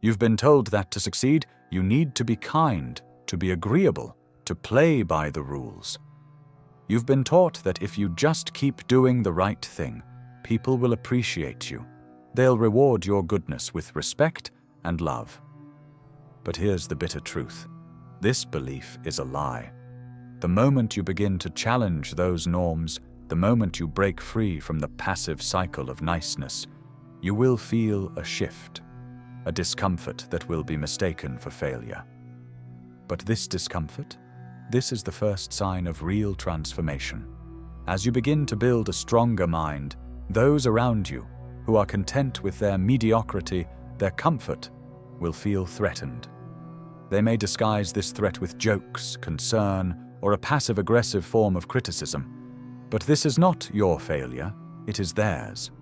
You've been told that to succeed, you need to be kind, to be agreeable, to play by the rules. You've been taught that if you just keep doing the right thing, people will appreciate you. They'll reward your goodness with respect and love. But here's the bitter truth. This belief is a lie. The moment you begin to challenge those norms, the moment you break free from the passive cycle of niceness, you will feel a shift, a discomfort that will be mistaken for failure. But this discomfort, this is the first sign of real transformation. As you begin to build a stronger mind, those around you who are content with their mediocrity, their comfort, will feel threatened. They may disguise this threat with jokes, concern, or a passive-aggressive form of criticism. But this is not your failure, it is theirs.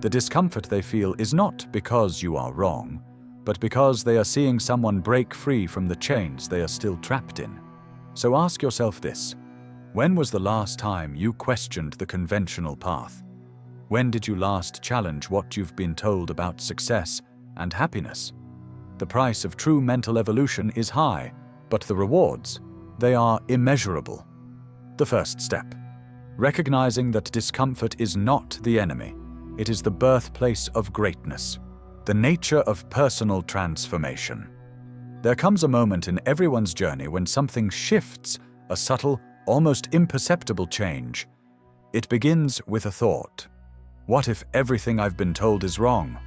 The discomfort they feel is not because you are wrong, but because they are seeing someone break free from the chains they are still trapped in. So ask yourself this: when was the last time you questioned the conventional path? When did you last challenge what you've been told about success and happiness? The price of true mental evolution is high, but the rewards, they are immeasurable. The first step: recognizing that discomfort is not the enemy. It is the birthplace of greatness, the nature of personal transformation. There comes a moment in everyone's journey when something shifts, a subtle, almost imperceptible change. It begins with a thought. What if everything I've been told is wrong?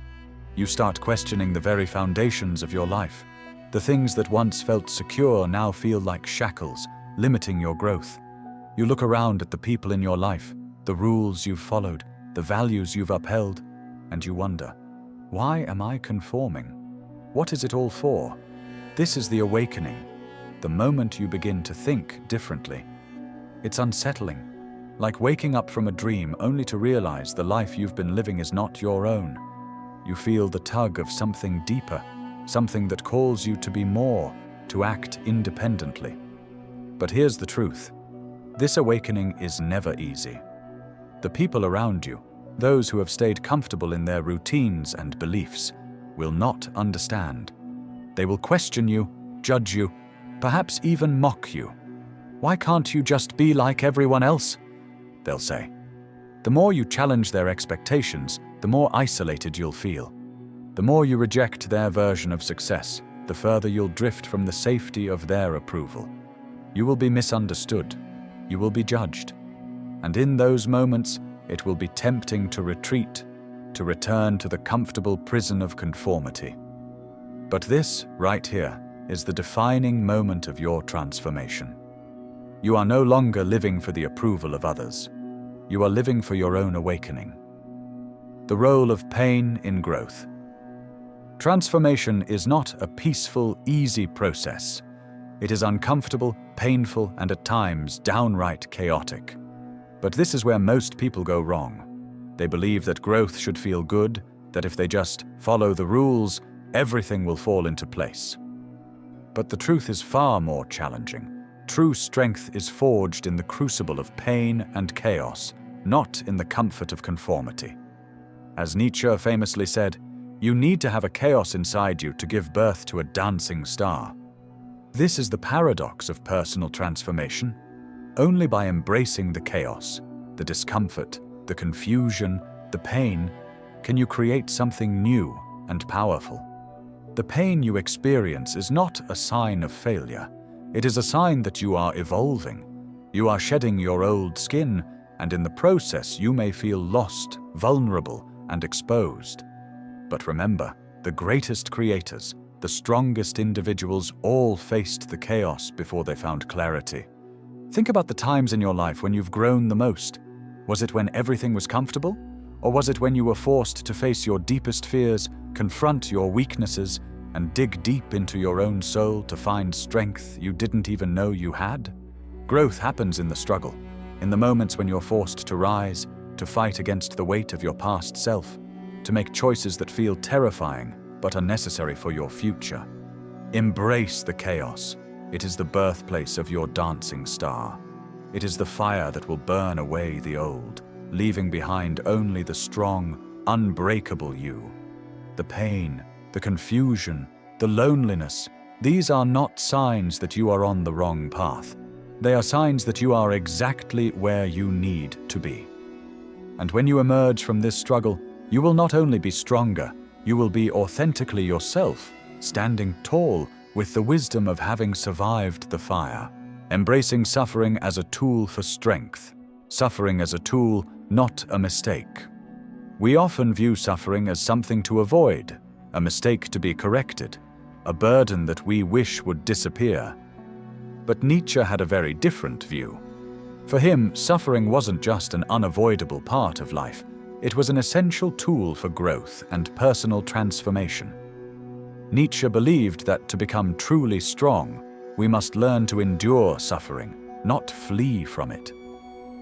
You start questioning the very foundations of your life. The things that once felt secure now feel like shackles, limiting your growth. You look around at the people in your life, the rules you've followed, the values you've upheld, and you wonder, why am I conforming? What is it all for? This is the awakening, the moment you begin to think differently. It's unsettling, like waking up from a dream only to realize the life you've been living is not your own. You feel the tug of something deeper, something that calls you to be more, to act independently. But here's the truth. This awakening is never easy. The people around you, those who have stayed comfortable in their routines and beliefs, will not understand. They will question you, judge you, perhaps even mock you. Why can't you just be like everyone else? They'll say. The more you challenge their expectations, the more isolated you'll feel. The more you reject their version of success, the further you'll drift from the safety of their approval. You will be misunderstood. You will be judged. And in those moments, it will be tempting to retreat, to return to the comfortable prison of conformity. But this, right here, is the defining moment of your transformation. You are no longer living for the approval of others. You are living for your own awakening. The role of pain in growth. Transformation is not a peaceful, easy process. It is uncomfortable, painful, and at times downright chaotic. But this is where most people go wrong. They believe that growth should feel good, that if they just follow the rules, everything will fall into place. But the truth is far more challenging. True strength is forged in the crucible of pain and chaos, not in the comfort of conformity. As Nietzsche famously said, you need to have a chaos inside you to give birth to a dancing star. This is the paradox of personal transformation. Only by embracing the chaos, the discomfort, the confusion, the pain, can you create something new and powerful. The pain you experience is not a sign of failure. It is a sign that you are evolving. You are shedding your old skin, and in the process you may feel lost, vulnerable, and exposed. But remember, the greatest creators, the strongest individuals all faced the chaos before they found clarity. Think about the times in your life when you've grown the most. Was it when everything was comfortable? Or was it when you were forced to face your deepest fears, confront your weaknesses, and dig deep into your own soul to find strength you didn't even know you had? Growth happens in the struggle, in the moments when you're forced to rise, to fight against the weight of your past self, to make choices that feel terrifying but are necessary for your future. Embrace the chaos. It is the birthplace of your dancing star. It is the fire that will burn away the old, leaving behind only the strong, unbreakable you. The pain, the confusion, the loneliness, these are not signs that you are on the wrong path. They are signs that you are exactly where you need to be. And when you emerge from this struggle, you will not only be stronger, you will be authentically yourself, standing tall with the wisdom of having survived the fire, embracing suffering as a tool for strength, suffering as a tool, not a mistake. We often view suffering as something to avoid, a mistake to be corrected, a burden that we wish would disappear. But Nietzsche had a very different view. For him, suffering wasn't just an unavoidable part of life, it was an essential tool for growth and personal transformation. Nietzsche believed that to become truly strong, we must learn to endure suffering, not flee from it.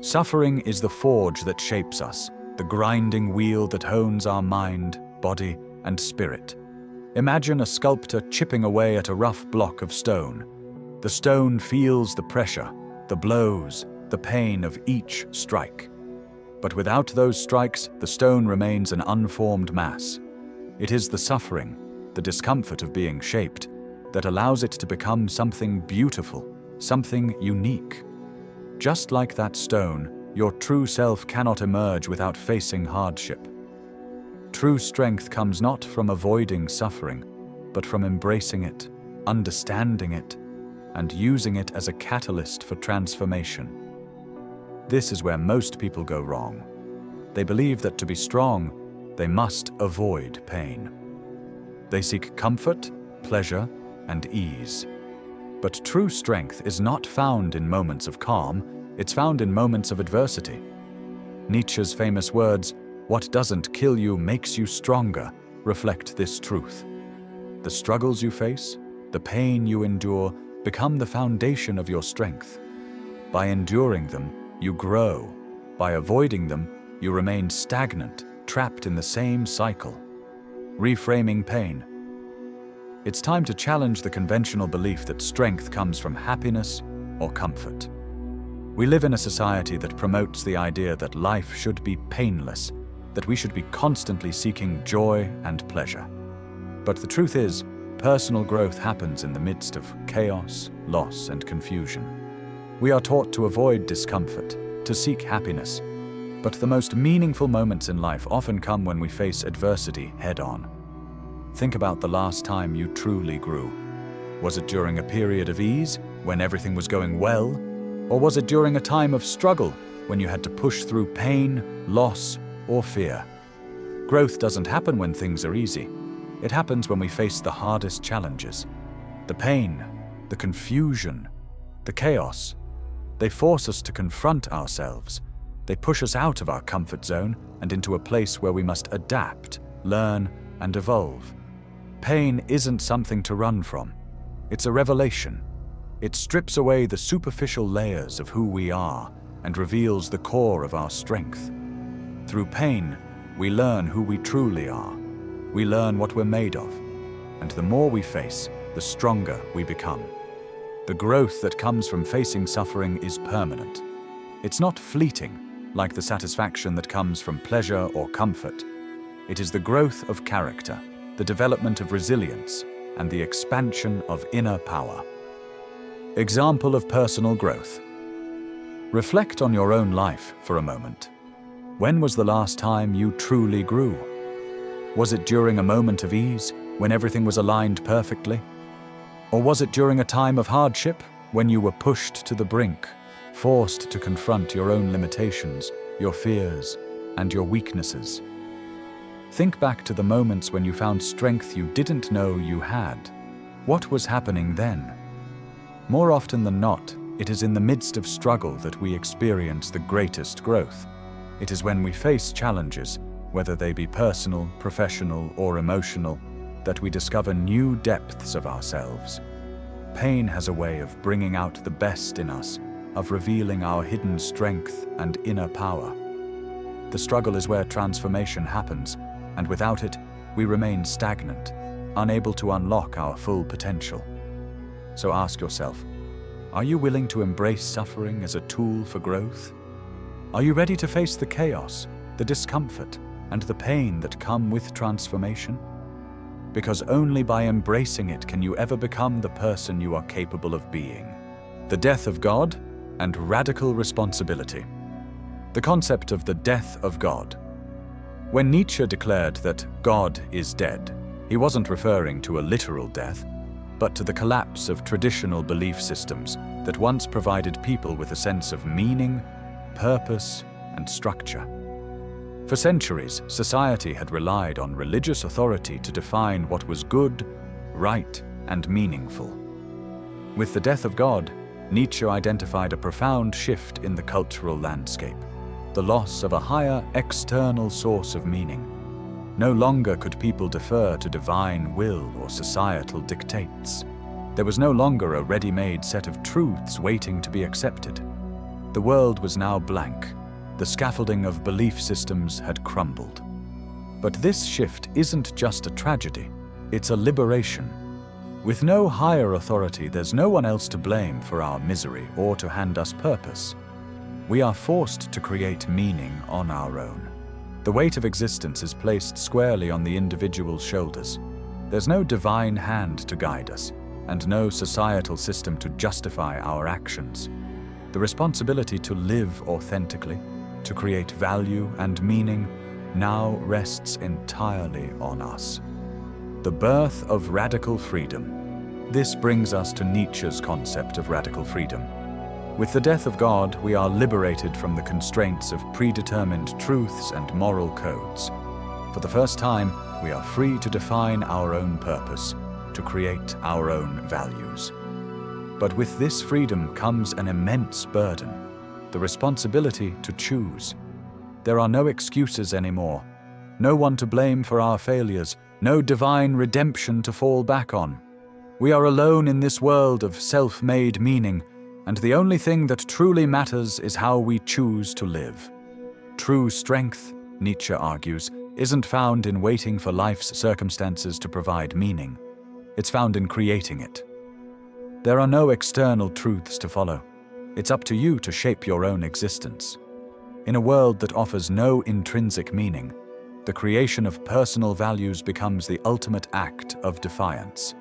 Suffering is the forge that shapes us, the grinding wheel that hones our mind, body, and spirit. Imagine a sculptor chipping away at a rough block of stone. The stone feels the pressure, the blows, the pain of each strike. But without those strikes, the stone remains an unformed mass. It is the suffering, the discomfort of being shaped, that allows it to become something beautiful, something unique. Just like that stone, your true self cannot emerge without facing hardship. True strength comes not from avoiding suffering, but from embracing it, understanding it, and using it as a catalyst for transformation. This is where most people go wrong. They believe that to be strong, they must avoid pain. They seek comfort, pleasure, and ease. But true strength is not found in moments of calm, it's found in moments of adversity. Nietzsche's famous words, "What doesn't kill you makes you stronger," reflect this truth. The struggles you face, the pain you endure, become the foundation of your strength. By enduring them, you grow. By avoiding them, you remain stagnant, trapped in the same cycle. Reframing pain. It's time to challenge the conventional belief that strength comes from happiness or comfort. We live in a society that promotes the idea that life should be painless, that we should be constantly seeking joy and pleasure. But the truth is, personal growth happens in the midst of chaos, loss, and confusion. We are taught to avoid discomfort, to seek happiness. But the most meaningful moments in life often come when we face adversity head-on. Think about the last time you truly grew. Was it during a period of ease, when everything was going well? Or was it during a time of struggle, when you had to push through pain, loss, or fear? Growth doesn't happen when things are easy. It happens when we face the hardest challenges. The pain, the confusion, the chaos. They force us to confront ourselves. They push us out of our comfort zone and into a place where we must adapt, learn, and evolve. Pain isn't something to run from. It's a revelation. It strips away the superficial layers of who we are and reveals the core of our strength. Through pain, we learn who we truly are. We learn what we're made of. And the more we face, the stronger we become. The growth that comes from facing suffering is permanent. It's not fleeting, like the satisfaction that comes from pleasure or comfort. It is the growth of character, the development of resilience, and the expansion of inner power. Example of personal growth. Reflect on your own life for a moment. When was the last time you truly grew? Was it during a moment of ease, when everything was aligned perfectly? Or was it during a time of hardship, when you were pushed to the brink, forced to confront your own limitations, your fears, and your weaknesses? Think back to the moments when you found strength you didn't know you had. What was happening then? More often than not, it is in the midst of struggle that we experience the greatest growth. It is when we face challenges, whether they be personal, professional, or emotional, that we discover new depths of ourselves. Pain has a way of bringing out the best in us, of revealing our hidden strength and inner power. The struggle is where transformation happens, and without it, we remain stagnant, unable to unlock our full potential. So ask yourself, are you willing to embrace suffering as a tool for growth? Are you ready to face the chaos, the discomfort, and the pain that come with transformation? because only by embracing it can you ever become the person you are capable of being. The death of God and radical responsibility. The concept of the death of God. When Nietzsche declared that God is dead, he wasn't referring to a literal death, but to the collapse of traditional belief systems that once provided people with a sense of meaning, purpose, and structure. For centuries, society had relied on religious authority to define what was good, right, and meaningful. With the death of God, Nietzsche identified a profound shift in the cultural landscape, the loss of a higher external source of meaning. No longer could people defer to divine will or societal dictates. There was no longer a ready-made set of truths waiting to be accepted. The world was now blank. The scaffolding of belief systems had crumbled. But this shift isn't just a tragedy, it's a liberation. With no higher authority, there's no one else to blame for our misery or to hand us purpose. We are forced to create meaning on our own. The weight of existence is placed squarely on the individual's shoulders. There's no divine hand to guide us, and no societal system to justify our actions. The responsibility to live authentically, to create value and meaning, now rests entirely on us. The birth of radical freedom. This brings us to Nietzsche's concept of radical freedom. With the death of God, we are liberated from the constraints of predetermined truths and moral codes. For the first time, we are free to define our own purpose, to create our own values. But with this freedom comes an immense burden, the responsibility to choose. There are no excuses anymore, no one to blame for our failures, no divine redemption to fall back on. We are alone in this world of self-made meaning, and the only thing that truly matters is how we choose to live. True strength, Nietzsche argues, isn't found in waiting for life's circumstances to provide meaning. It's found in creating it. There are no external truths to follow. It's up to you to shape your own existence. In a world that offers no intrinsic meaning, the creation of personal values becomes the ultimate act of defiance.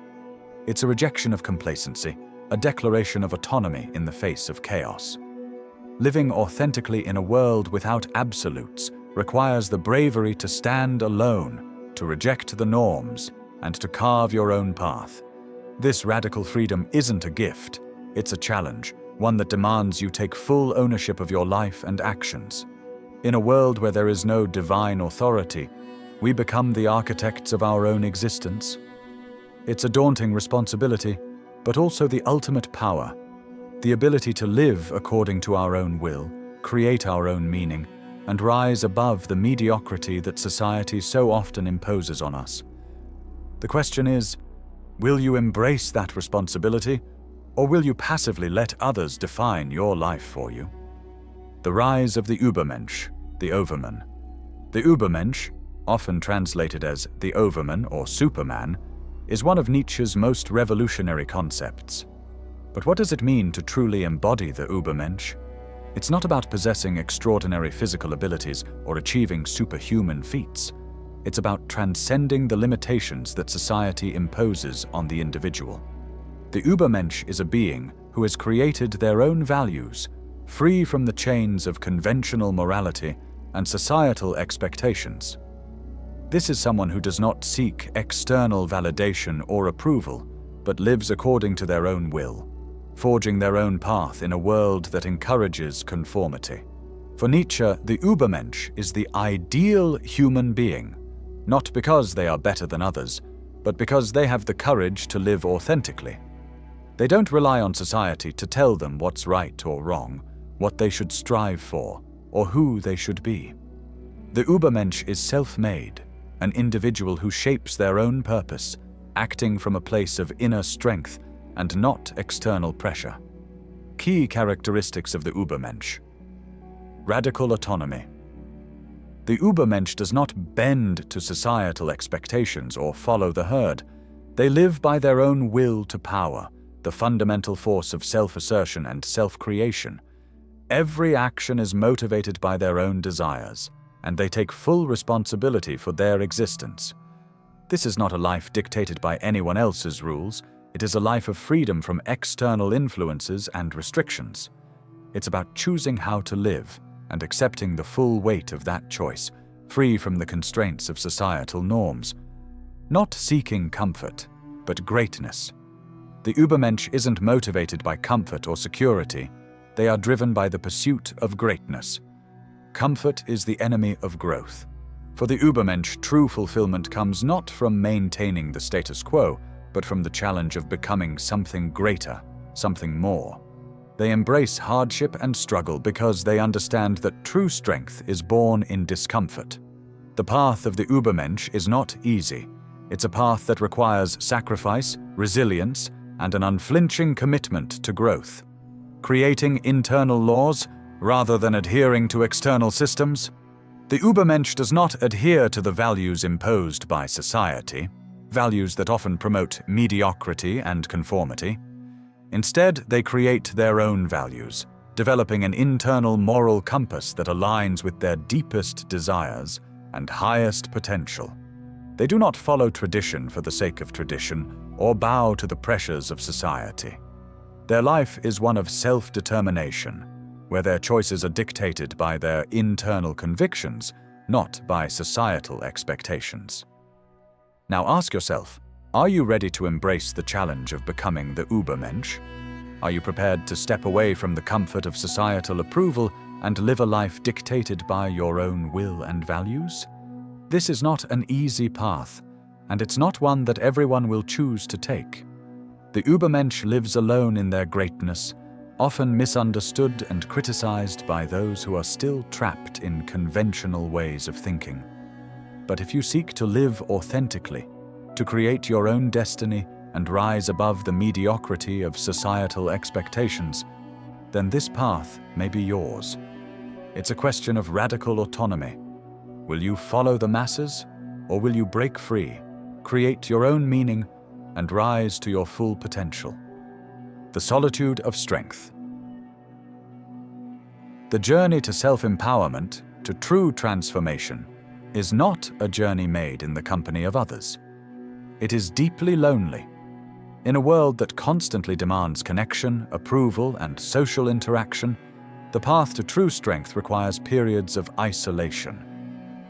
It's a rejection of complacency, a declaration of autonomy in the face of chaos. Living authentically in a world without absolutes requires the bravery to stand alone, to reject the norms, and to carve your own path. This radical freedom isn't a gift, it's a challenge, one that demands you take full ownership of your life and actions. In a world where there is no divine authority, we become the architects of our own existence. It's a daunting responsibility, but also the ultimate power, the ability to live according to our own will, create our own meaning, and rise above the mediocrity that society so often imposes on us. The question is, will you embrace that responsibility, or will you passively let others define your life for you? The rise of the Übermensch, the Overman. The Übermensch, often translated as the Overman or Superman, is one of Nietzsche's most revolutionary concepts. But what does it mean to truly embody the Übermensch? It's not about possessing extraordinary physical abilities or achieving superhuman feats. It's about transcending the limitations that society imposes on the individual. The Übermensch is a being who has created their own values, free from the chains of conventional morality and societal expectations. This is someone who does not seek external validation or approval, but lives according to their own will, forging their own path in a world that encourages conformity. For Nietzsche, the Übermensch is the ideal human being, not because they are better than others, but because they have the courage to live authentically. They don't rely on society to tell them what's right or wrong, what they should strive for, or who they should be. The Übermensch is self-made, an individual who shapes their own purpose, acting from a place of inner strength and not external pressure. Key characteristics of the Übermensch. Radical autonomy. The Übermensch does not bend to societal expectations or follow the herd. They live by their own will to power, the fundamental force of self-assertion and self-creation. Every action is motivated by their own desires, and they take full responsibility for their existence. This is not a life dictated by anyone else's rules. It is a life of freedom from external influences and restrictions. It's about choosing how to live and accepting the full weight of that choice, free from the constraints of societal norms. Not seeking comfort, but greatness. The Übermensch isn't motivated by comfort or security. They are driven by the pursuit of greatness. Comfort is the enemy of growth. For the Übermensch, true fulfillment comes not from maintaining the status quo, but from the challenge of becoming something greater, something more. They embrace hardship and struggle because they understand that true strength is born in discomfort. The path of the Übermensch is not easy. It's a path that requires sacrifice, resilience, and an unflinching commitment to growth. Creating internal laws rather than adhering to external systems. The Übermensch does not adhere to the values imposed by society, values that often promote mediocrity and conformity. Instead, they create their own values, developing an internal moral compass that aligns with their deepest desires and highest potential. They do not follow tradition for the sake of tradition or bow to the pressures of society. Their life is one of self-determination, where their choices are dictated by their internal convictions, not by societal expectations. Now ask yourself, are you ready to embrace the challenge of becoming the Übermensch? Are you prepared to step away from the comfort of societal approval and live a life dictated by your own will and values? This is not an easy path, and it's not one that everyone will choose to take. The Übermensch lives alone in their greatness, often misunderstood and criticized by those who are still trapped in conventional ways of thinking. But if you seek to live authentically, to create your own destiny and rise above the mediocrity of societal expectations, then this path may be yours. It's a question of radical autonomy. Will you follow the masses, or will you break free, create your own meaning, and rise to your full potential? The solitude of strength. The journey to self-empowerment, to true transformation, is not a journey made in the company of others. It is deeply lonely. In a world that constantly demands connection, approval, and social interaction, the path to true strength requires periods of isolation.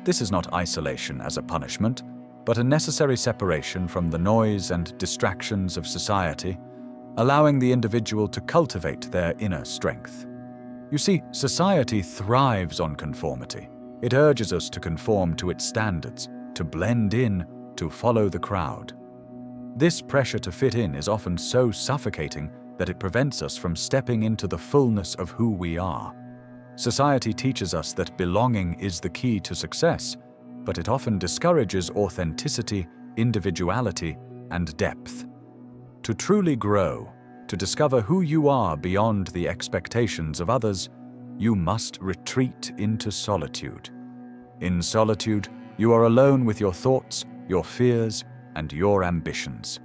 This is not isolation as a punishment, but a necessary separation from the noise and distractions of society, allowing the individual to cultivate their inner strength. You see, society thrives on conformity. It urges us to conform to its standards, to blend in, to follow the crowd. This pressure to fit in is often so suffocating that it prevents us from stepping into the fullness of who we are. Society teaches us that belonging is the key to success, but it often discourages authenticity, individuality, and depth. To truly grow, to discover who you are beyond the expectations of others, you must retreat into solitude. In solitude, you are alone with your thoughts, your fears, and your ambitions.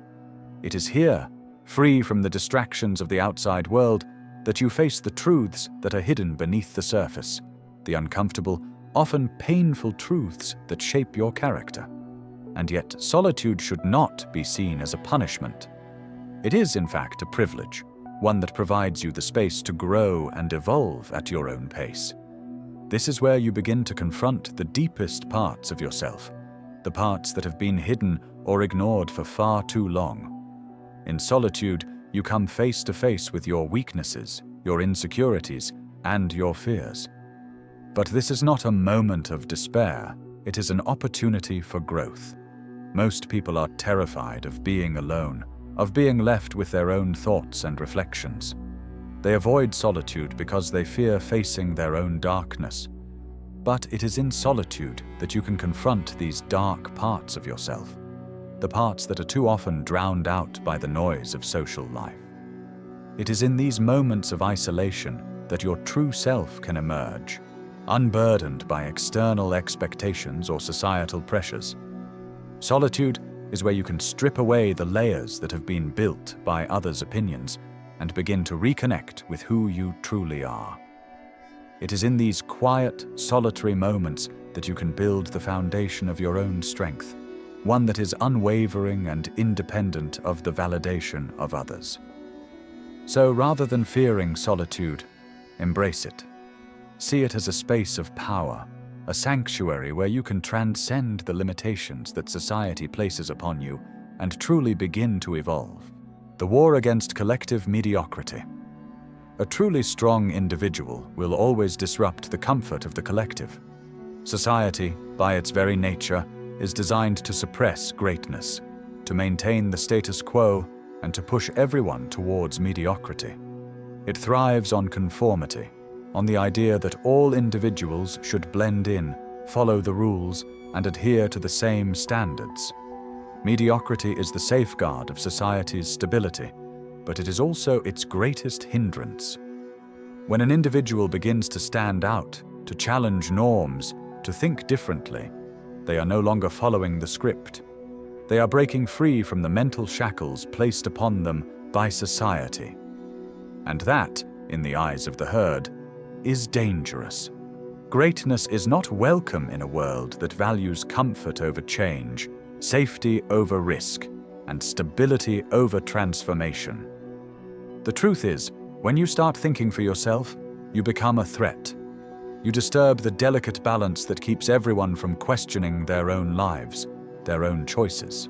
It is here, free from the distractions of the outside world, that you face the truths that are hidden beneath the surface, the uncomfortable, often painful truths that shape your character. And yet, solitude should not be seen as a punishment. It is, in fact, a privilege, one that provides you the space to grow and evolve at your own pace. This is where you begin to confront the deepest parts of yourself, the parts that have been hidden or ignored for far too long. In solitude, you come face to face with your weaknesses, your insecurities, and your fears. But this is not a moment of despair, it is an opportunity for growth. Most people are terrified of being alone, of being left with their own thoughts and reflections. They avoid solitude because they fear facing their own darkness. But it is in solitude that you can confront these dark parts of yourself, the parts that are too often drowned out by the noise of social life. It is in these moments of isolation that your true self can emerge, unburdened by external expectations or societal pressures. Solitude is where you can strip away the layers that have been built by others' opinions and begin to reconnect with who you truly are. It is in these quiet, solitary moments that you can build the foundation of your own strength. one that is unwavering and independent of the validation of others. So rather than fearing solitude, embrace it. See it as a space of power, a sanctuary where you can transcend the limitations that society places upon you and truly begin to evolve. The war against collective mediocrity. A truly strong individual will always disrupt the comfort of the collective. Society, by its very nature, is designed to suppress greatness, to maintain the status quo, and to push everyone towards mediocrity. It thrives on conformity, on the idea that all individuals should blend in, follow the rules, and adhere to the same standards. Mediocrity is the safeguard of society's stability, but it is also its greatest hindrance. When an individual begins to stand out, to challenge norms, to think differently, they are no longer following the script. They are breaking free from the mental shackles placed upon them by society. And that, in the eyes of the herd, is dangerous. Greatness is not welcome in a world that values comfort over change, safety over risk, and stability over transformation. The truth is, when you start thinking for yourself, you become a threat. You disturb the delicate balance that keeps everyone from questioning their own lives, their own choices.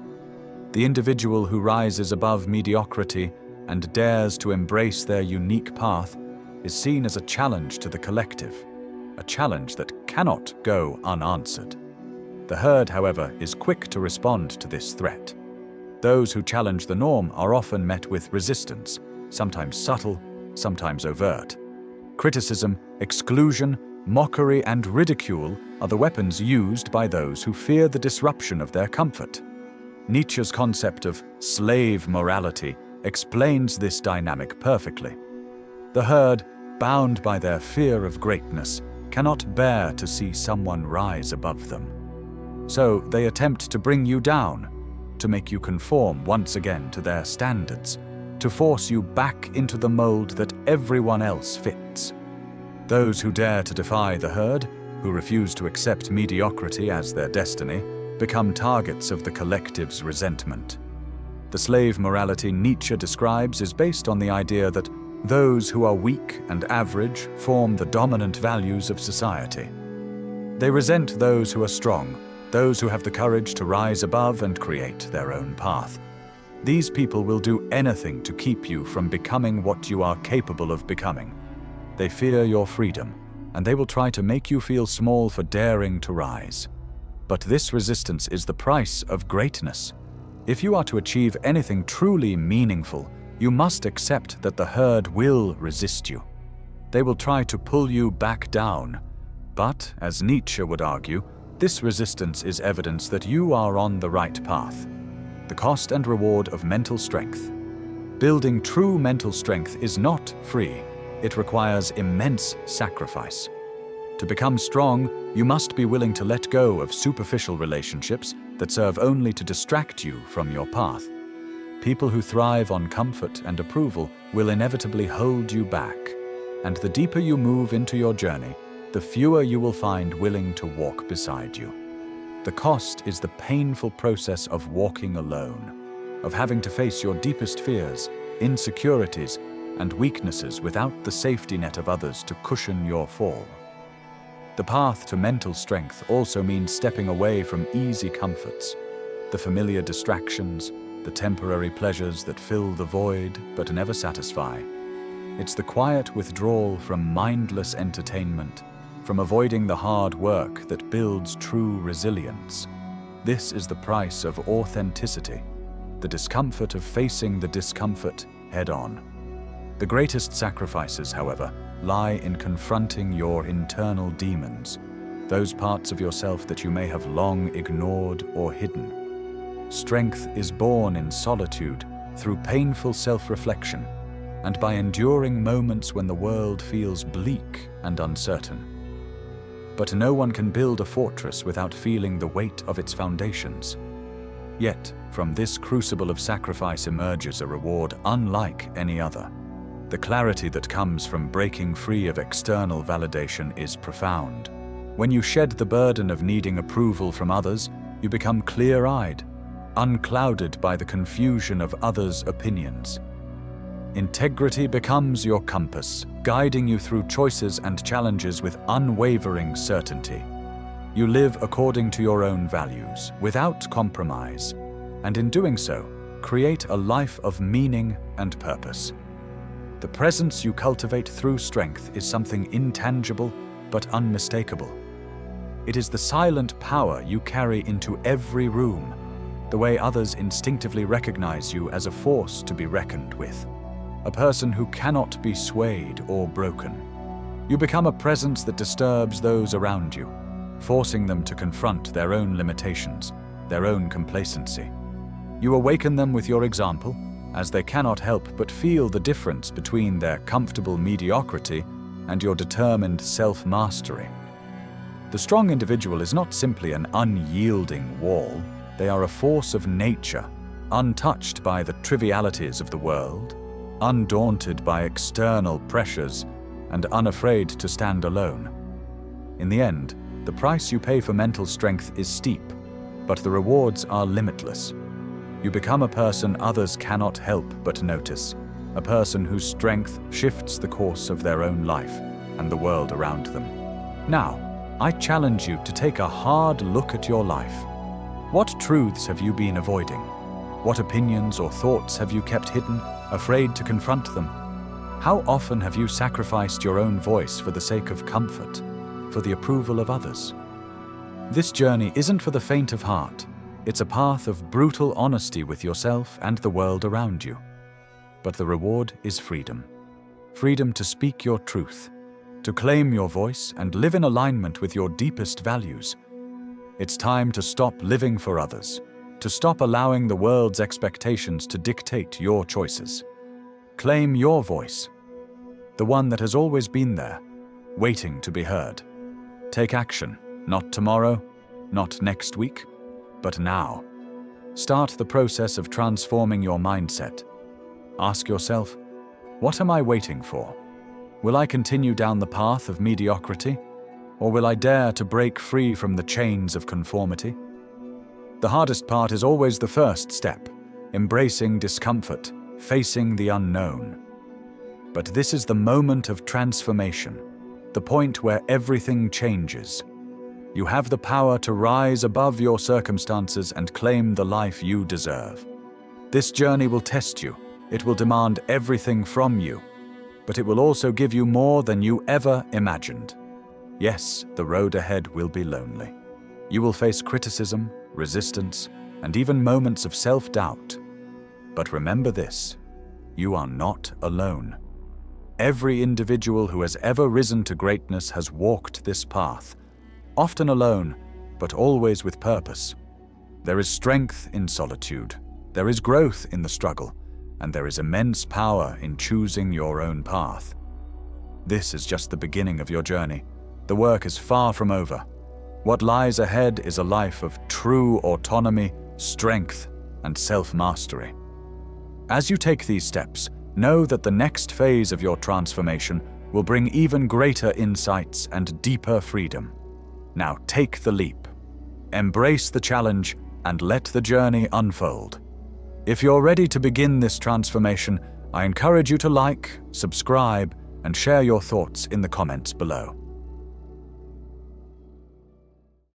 The individual who rises above mediocrity and dares to embrace their unique path is seen as a challenge to the collective, a challenge that cannot go unanswered. The herd, however, is quick to respond to this threat. Those who challenge the norm are often met with resistance, sometimes subtle, sometimes overt. Criticism, exclusion, mockery, and ridicule are the weapons used by those who fear the disruption of their comfort. Nietzsche's concept of slave morality explains this dynamic perfectly. The herd, bound by their fear of greatness, cannot bear to see someone rise above them. So they attempt to bring you down, to make you conform once again to their standards, to force you back into the mold that everyone else fits. Those who dare to defy the herd, who refuse to accept mediocrity as their destiny, become targets of the collective's resentment. The slave morality Nietzsche describes is based on the idea that those who are weak and average form the dominant values of society. They resent those who are strong, those who have the courage to rise above and create their own path. These people will do anything to keep you from becoming what you are capable of becoming. They fear your freedom, and they will try to make you feel small for daring to rise. But this resistance is the price of greatness. If you are to achieve anything truly meaningful, you must accept that the herd will resist you. They will try to pull you back down. But, as Nietzsche would argue, this resistance is evidence that you are on the right path. The cost and reward of mental strength. Building true mental strength is not free. It requires immense sacrifice. To become strong, you must be willing to let go of superficial relationships that serve only to distract you from your path. People who thrive on comfort and approval will inevitably hold you back, and the deeper you move into your journey, the fewer you will find willing to walk beside you. The cost is the painful process of walking alone, of having to face your deepest fears, insecurities, and weaknesses without the safety net of others to cushion your fall. The path to mental strength also means stepping away from easy comforts, the familiar distractions, the temporary pleasures that fill the void but never satisfy. It's the quiet withdrawal from mindless entertainment, from avoiding the hard work that builds true resilience. This is the price of authenticity, the discomfort of facing the discomfort head-on. The greatest sacrifices, however, lie in confronting your internal demons, those parts of yourself that you may have long ignored or hidden. Strength is born in solitude, through painful self-reflection, and by enduring moments when the world feels bleak and uncertain. But no one can build a fortress without feeling the weight of its foundations. Yet, from this crucible of sacrifice emerges a reward unlike any other. The clarity that comes from breaking free of external validation is profound. When you shed the burden of needing approval from others, You become clear-eyed, unclouded by the confusion of others' opinions. Integrity becomes your compass, guiding you through choices and challenges with unwavering certainty. You live according to your own values, without compromise, and in doing so, create a life of meaning and purpose. The presence you cultivate through strength is something intangible but unmistakable. It is the silent power you carry into every room, the way others instinctively recognize you as a force to be reckoned with, a person who cannot be swayed or broken. You become a presence that disturbs those around you, forcing them to confront their own limitations, their own complacency. You awaken them with your example, as they cannot help but feel the difference between their comfortable mediocrity and your determined self-mastery. The strong individual is not simply an unyielding wall. They are a force of nature, untouched by the trivialities of the world, undaunted by external pressures, and unafraid to stand alone. In the end, the price you pay for mental strength is steep, but the rewards are limitless. You become a person others cannot help but notice, a person whose strength shifts the course of their own life and the world around them. Now, I challenge you to take a hard look at your life. What truths have you been avoiding? What opinions or thoughts have you kept hidden, afraid to confront them? How often have you sacrificed your own voice for the sake of comfort, for the approval of others? This journey isn't for the faint of heart. It's a path of brutal honesty with yourself and the world around you. But the reward is freedom. Freedom to speak your truth, to claim your voice and live in alignment with your deepest values. It's time to stop living for others, to stop allowing the world's expectations to dictate your choices. Claim your voice, the one that has always been there, waiting to be heard. Take action, not tomorrow, not next week, but now. Start the process of transforming your mindset. Ask yourself, what am I waiting for? Will I continue down the path of mediocrity, or will I dare to break free from the chains of conformity? The hardest part is always the first step, embracing discomfort, facing the unknown. But this is the moment of transformation, the point where everything changes. You have the power to rise above your circumstances and claim the life you deserve. This journey will test you. It will demand everything from you, but it will also give you more than you ever imagined. Yes, the road ahead will be lonely. You will face criticism, resistance, and even moments of self-doubt. But remember this, you are not alone. Every individual who has ever risen to greatness has walked this path, often alone, but always with purpose. There is strength in solitude, there is growth in the struggle, and there is immense power in choosing your own path. This is just the beginning of your journey. The work is far from over. What lies ahead is a life of true autonomy, strength, and self-mastery. As you take these steps, know that the next phase of your transformation will bring even greater insights and deeper freedom. Now take the leap. Embrace the challenge and let the journey unfold. If you're ready to begin this transformation, I encourage you to like, subscribe, and share your thoughts in the comments below.